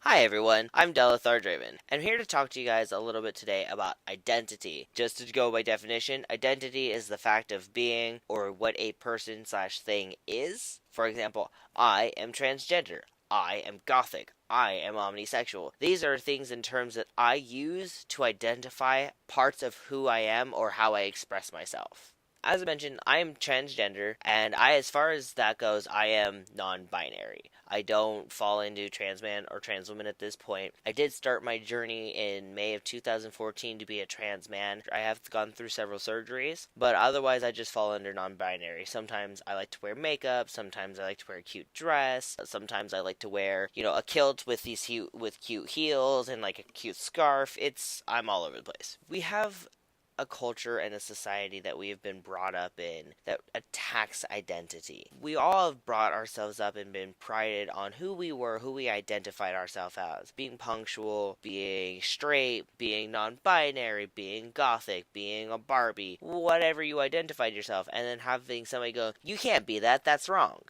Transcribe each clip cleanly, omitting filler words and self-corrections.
Hi everyone, I'm Delathar Draven. I'm here to talk to you guys a little bit today about identity. Just to go by definition, identity is the fact of being or what a person slash thing is. For example, I am transgender. I am gothic. I am omnisexual. These are things and terms that I use to identify parts of who I am or how I express myself. As I mentioned, I am transgender, and as far as that goes, I am non-binary. I don't fall into trans man or trans woman at this point. I did start my journey in May of 2014 to be a trans man. I have gone through several surgeries, but otherwise I just fall under non-binary. Sometimes I like to wear makeup, sometimes I like to wear a cute dress, sometimes I like to wear, a kilt with cute heels and like a cute scarf. I'm all over the place. We have a culture and a society that we have been brought up in that attacks identity. We all have brought ourselves up and been prided on who we were, who we identified ourselves as. Being punctual, being straight, being non-binary, being gothic, being a Barbie, whatever you identified yourself, and then having somebody go, you can't be that, that's wrong.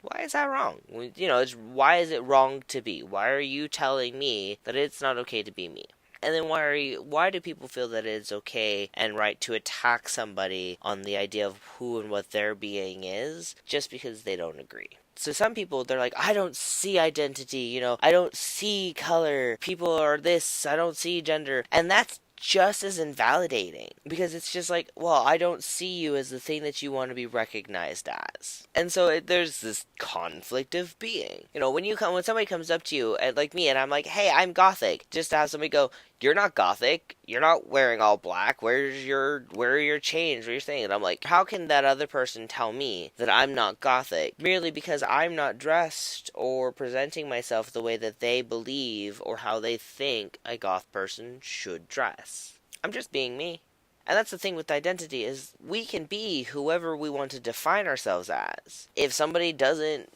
Why is that wrong? Why is it wrong to be? Why are you telling me that it's not okay to be me? And then why do people feel that it's okay and right to attack somebody on the idea of who and what their being is just because they don't agree? So some people, they're like, I don't see identity, I don't see color, people are this, I don't see gender. And that's just as invalidating because it's just like, well, I don't see you as the thing that you want to be recognized as. And so there's this conflict of being. When somebody comes up to you like me and I'm like, hey, I'm gothic, just to have somebody go, you're not gothic, you're not wearing all black, where are your chains, what are you saying? And I'm like, how can that other person tell me that I'm not gothic merely because I'm not dressed or presenting myself the way that they believe or how they think a goth person should dress? I'm just being me. And that's the thing with identity is we can be whoever we want to define ourselves as. If somebody doesn't,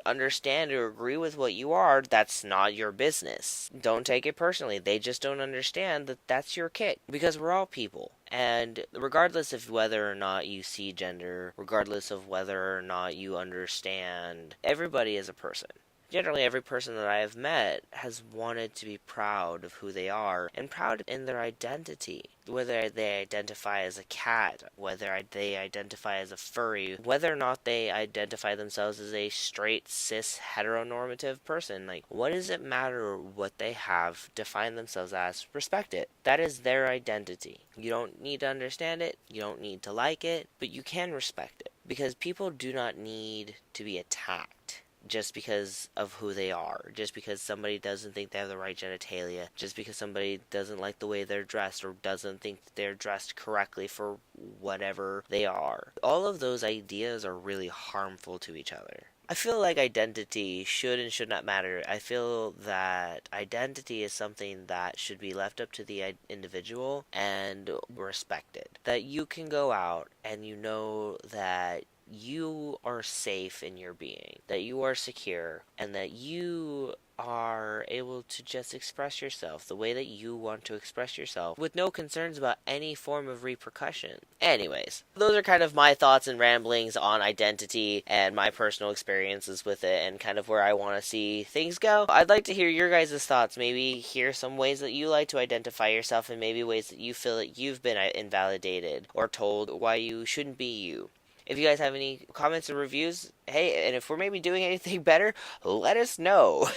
understand or agree with what you are, that's not your business. Don't take it personally. They just don't understand that that's your kick. Because we're all people. And regardless of whether or not you see gender, regardless of whether or not you understand, everybody is a person. Generally, every person that I have met has wanted to be proud of who they are and proud in their identity. Whether they identify as a cat, whether they identify as a furry, whether or not they identify themselves as a straight, cis, heteronormative person. Like, what does it matter what they have defined themselves as? Respect it. That is their identity. You don't need to understand it, you don't need to like it, but you can respect it. Because people do not need to be attacked just because of who they are, just because somebody doesn't think they have the right genitalia, just because somebody doesn't like the way they're dressed or doesn't think that they're dressed correctly for whatever they are. All of those ideas are really harmful to each other. I feel like identity should and should not matter. I feel that identity is something that should be left up to the individual and respected. That you can go out and you know that you are safe in your being, that you are secure, and that you are able to just express yourself the way that you want to express yourself with no concerns about any form of repercussion. Anyways, those are kind of my thoughts and ramblings on identity and my personal experiences with it and kind of where I want to see things go. I'd like to hear your guys' thoughts, maybe hear some ways that you like to identify yourself and maybe ways that you feel that you've been invalidated or told why you shouldn't be you. If you guys have any comments or reviews, hey, and if we're maybe doing anything better, let us know.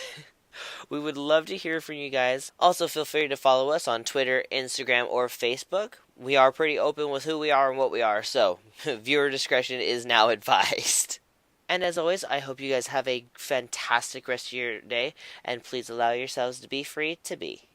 We would love to hear from you guys. Also, feel free to follow us on Twitter, Instagram, or Facebook. We are pretty open with who we are and what we are, so viewer discretion is now advised. And as always, I hope you guys have a fantastic rest of your day, and please allow yourselves to be free to be.